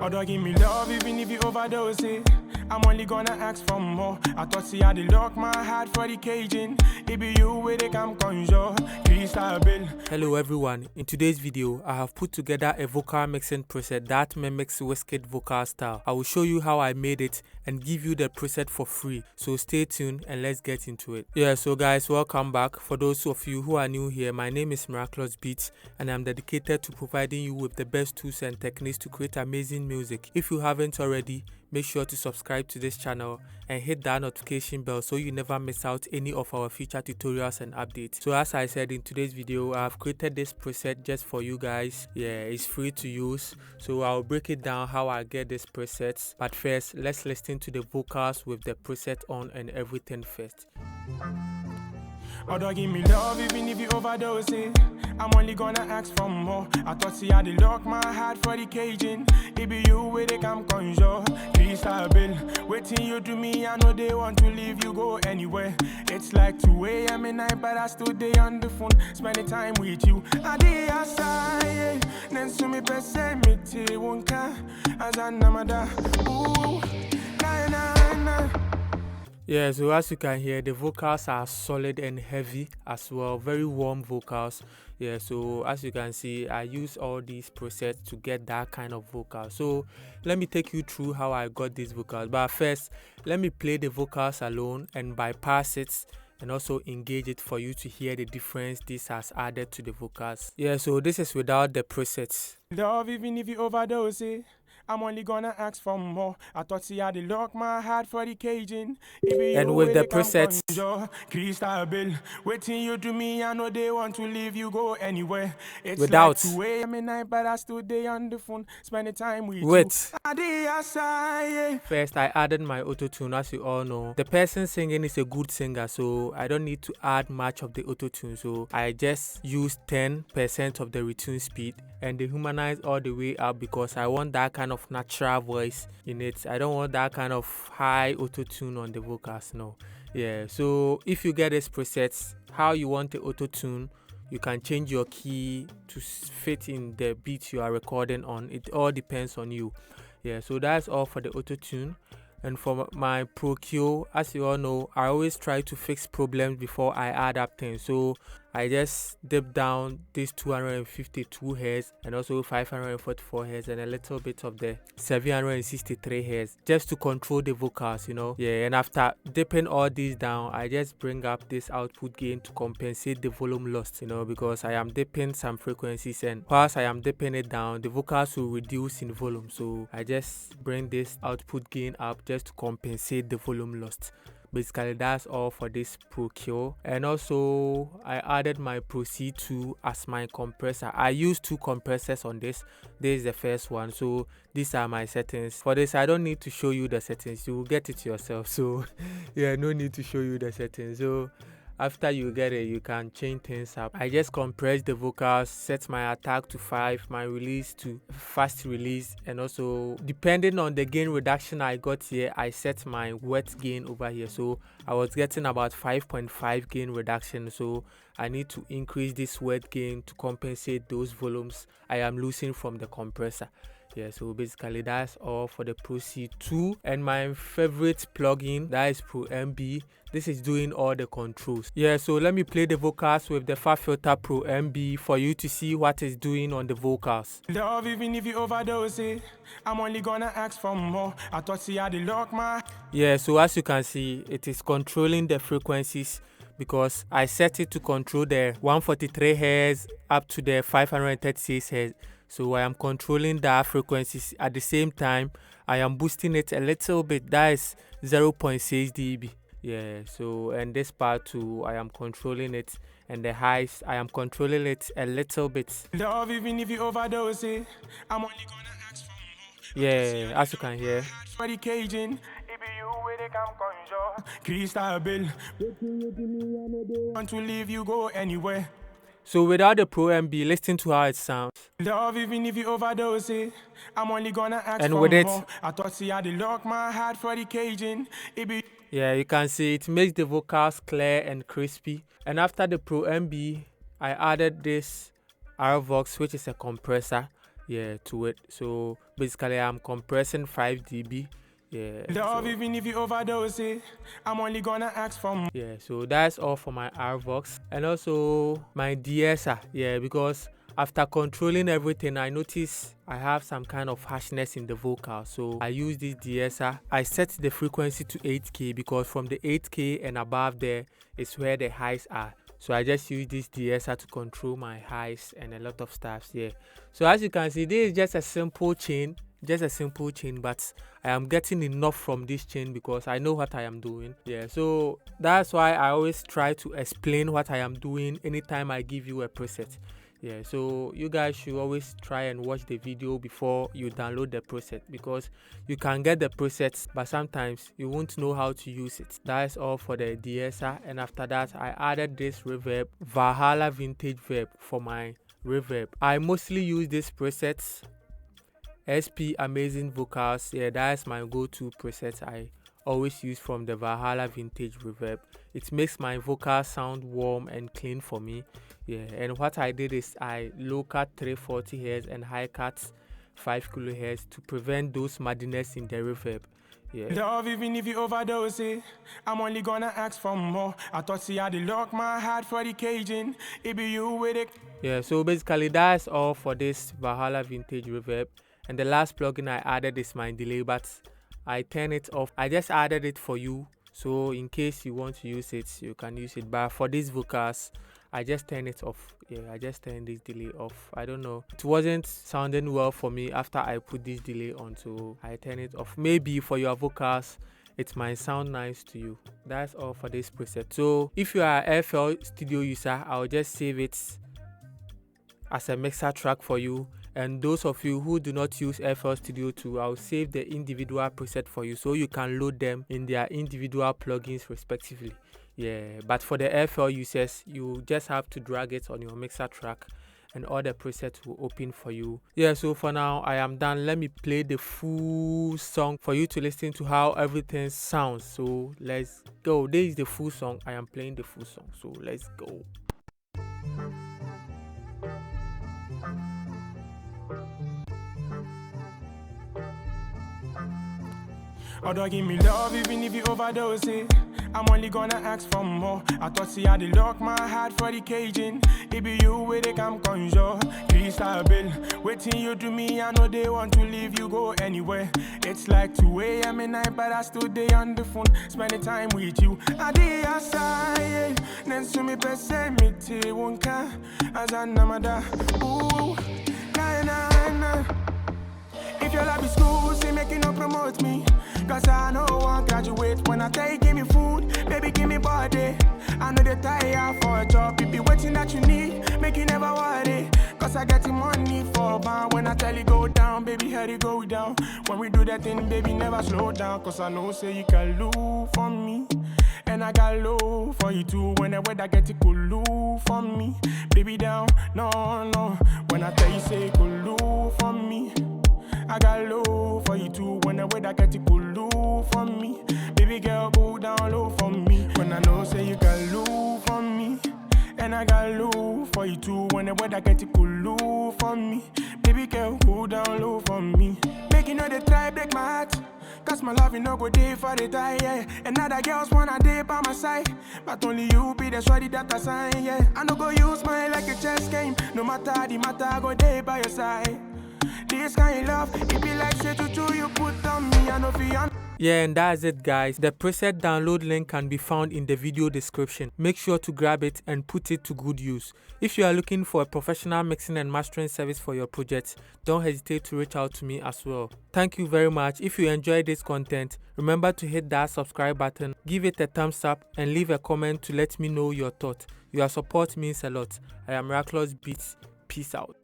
Oh, don't give me love even if you overdose it. I'm only gonna ask for more. I thought see how they lock my heart for the caging. It be you with the cam conjure. Bill. Hello everyone, in today's video I have put together a vocal mixing preset that mimics Wizkid vocal style. I will show you how I made it and give you the preset for free, so stay tuned and let's get into it. Yeah, so guys, welcome back. For those of you who are new here, my name is Mirakilouz Beatz and I'm dedicated to providing you with the best tools and techniques to create amazing music. If you haven't already, make sure to subscribe to this channel and hit that notification bell so you never miss out any of our future tutorials and updates. So as I said in today's video, I have created this preset just for you guys. Yeah, it's free to use, so I'll break it down how I get this preset. But first, let's listen to the vocals with the preset on and everything first. Oh, don't give me love even if you overdose it. I'm only gonna ask for more. I thought see how they lock my heart for the caging. It be you with the cam conjure. Bill. Waiting you to me, I know they want to leave you go anywhere. It's like 2 a.m. at night, but I stood there on the phone, spending time with you. I did outside, then so me best me te wonka as a namada. Ooh, na. Yeah, so as you can hear, the vocals are solid and heavy as well, very warm vocals. Yeah, so as you can see, I use all these presets to get that kind of vocal. So let me take you through how I got these vocals. But first, let me play the vocals alone and bypass it and also engage it for you to hear the difference this has added to the vocals. Yeah, so this is without the presets. Love even if you overdose it. I'm only gonna ask for more. I thought see how they lock my heart for the caging. And with the presets, Bill. Waiting you to me, I know they want to leave you go anywhere. It's without, like 2 a.m. at night, but I stood there on the phone, spending time with you. First, I added my auto-tune. As you all know, the person singing is a good singer, so I don't need to add much of the auto-tune. So I just use 10% of the retune speed and dehumanize all the way up because I want that kind of natural voice in it. I don't want that kind of high auto-tune on the vocals, no. Yeah, so if you get this preset, how you want the auto-tune, you can change your key to fit in the beat you are recording on. It all depends on you. Yeah, so that's all for the auto-tune. And for my Pro Q, as you all know, I always try to fix problems before I add up things. So I just dip down this 252 Hz and also 544 Hz and a little bit of the 763 Hz just to control the vocals, you know. Yeah, and after dipping all these down, I just bring up this output gain to compensate the volume lost, you know, because I am dipping some frequencies, and whilst I am dipping it down, the vocals will reduce in volume. So I just bring this output gain up just to compensate the volume lost. Basically, that's all for this Pro Q. And also I added my Pro C2 as my compressor. I use 2 compressors on this. This is the first one, so these are my settings. For this, I don't need to show you the settings, you will get it yourself. So yeah, no need to show you the settings. So after you get it, you can change things up. I just compress the vocals, set my attack to 5, my release to fast release, and also depending on the gain reduction I got here, I set my wet gain over here. So I was getting about 5.5 gain reduction, so I need to increase this wet gain to compensate those volumes I am losing from the compressor. Yeah, so basically that's all for the Pro C2. And my favorite plugin, that is Pro MB. This is doing all the controls. Yeah, so let me play the vocals with the Far Filter Pro MB for you to see what it's doing on the vocals. Love even if you overdose it. I'm only gonna ask for more. I thought see how they lock my. Yeah, so as you can see, it is controlling the frequencies because I set it to control the 143 Hz up to the 536 Hz. So I am controlling the frequencies. At the same time, I am boosting it a little bit. That is 0.6 dB. Yeah, so and this part too, I am controlling it, and the highs, I am controlling it a little bit. Love even if you overdose it. I'm only gonna ask for more. Yeah, as you can hear. For the caging, it be you with the cam conjure. Bill. Want to leave you go anywhere. So without the Pro MB, listen to how it sounds. Love even if you overdose it. I'm only gonna ask and for with it, more. I thought see how they lock my heart for the caging. It be. Yeah, you can see it makes the vocals clear and crispy. And after the Pro MB, I added this RVox, which is a compressor. to it. So basically I'm compressing 5 dB. Love, even if you overdose it, I'm only gonna ask for more. So that's all for my RVox and also my de-esser. Because after controlling everything, I noticed I have some kind of harshness in the vocal, so I use this de-esser. I set the frequency to 8K because from the 8K and above there is where the highs are. So I just use this de-esser to control my highs and a lot of stuff. So as you can see, this is just a simple chain, but I am getting enough from this chain because I know what I am doing. So that's why I always try to explain what I am doing anytime I give you a preset. So you guys should always try and watch the video before you download the preset, because you can get the presets but sometimes you won't know how to use it. That's all for the de-esser. And after that, I added this reverb, Valhalla Vintage Verb, for my reverb. I mostly use this presets, SP Amazing Vocals. That's my go-to preset I always use from the Valhalla Vintage Reverb. It makes my vocals sound warm and clean for me. And what I did is I low cut 340 Hz and high cut 5 kHz to prevent those madness in the reverb. Love, even if you overdose it, I'm only gonna ask for more. I thought see how they lock my heart for the Cajun. It be you with it. So basically that's all for this Valhalla Vintage Reverb. And the last plugin I added is my delay, but I turn it off. I just added it for you, so in case you want to use it, you can use it. But for these vocals, I just turn it off. I just turned this delay off. I don't know, it wasn't sounding well for me after I put this delay on, so I turn it off. Maybe for your vocals it might sound nice to you. That's all for this preset. So if you are an FL Studio user, I'll just save it as a mixer track for you. And those of you who do not use FL Studio 2, I'll save the individual preset for you so you can load them in their individual plugins respectively. But for the FL users, you just have to drag it on your mixer track and all the presets will open for you. So for now I am done. Let me play the full song for you to listen to how everything sounds. So let's go. This is the full song. I am playing the full song, so let's go. Although give me love, even if you overdose it, I'm only gonna ask for more. I thought see how they lock my heart for the Cajun. It be you with the camp conjure. Crystal bill, waiting you to me. I know they want to leave you go anywhere. It's like 2 AM at night, but I still there on the phone, spending time with you. I did outside, then so me pese me te wonka as a namada. Ooh, na. If your love is school, say making no promote me. Cause I know I graduate when I take give me food, baby give me body. I know they tire for a job, it be waiting that you need, make you never worry. Cause I get the money for a bar. When I tell you go down, baby head it go down. When we do that thing, baby never slow down. Cause I know say you can lose for me, and I got low for you too. When the weather get it cool for me, baby down, no. When I tell you say cool for me, I got low for you too. When the weather get it cool for me, baby girl go down low for me. When I know say you got low for me, and I got low for you too. When the weather get it cool for me, baby girl go down low for me. Making all the try break my heart, cause my love you no go day for the die, And other girls wanna day by my side, but only you be the shorty that I sign, I no go use mine like a chess game. No matter the matter, I go day by your side. This kind of love, it be like shit to you put on me, I know feel. And that's it guys. The preset download link can be found in the video description. Make sure to grab it and put it to good use. If you are looking for a professional mixing and mastering service for your project, don't hesitate to reach out to me as well. Thank you very much. If you enjoyed this content, remember to hit that subscribe button, give it a thumbs up and leave a comment to let me know your thoughts. Your support means a lot. I am Mirakilouz Beatz. Peace out.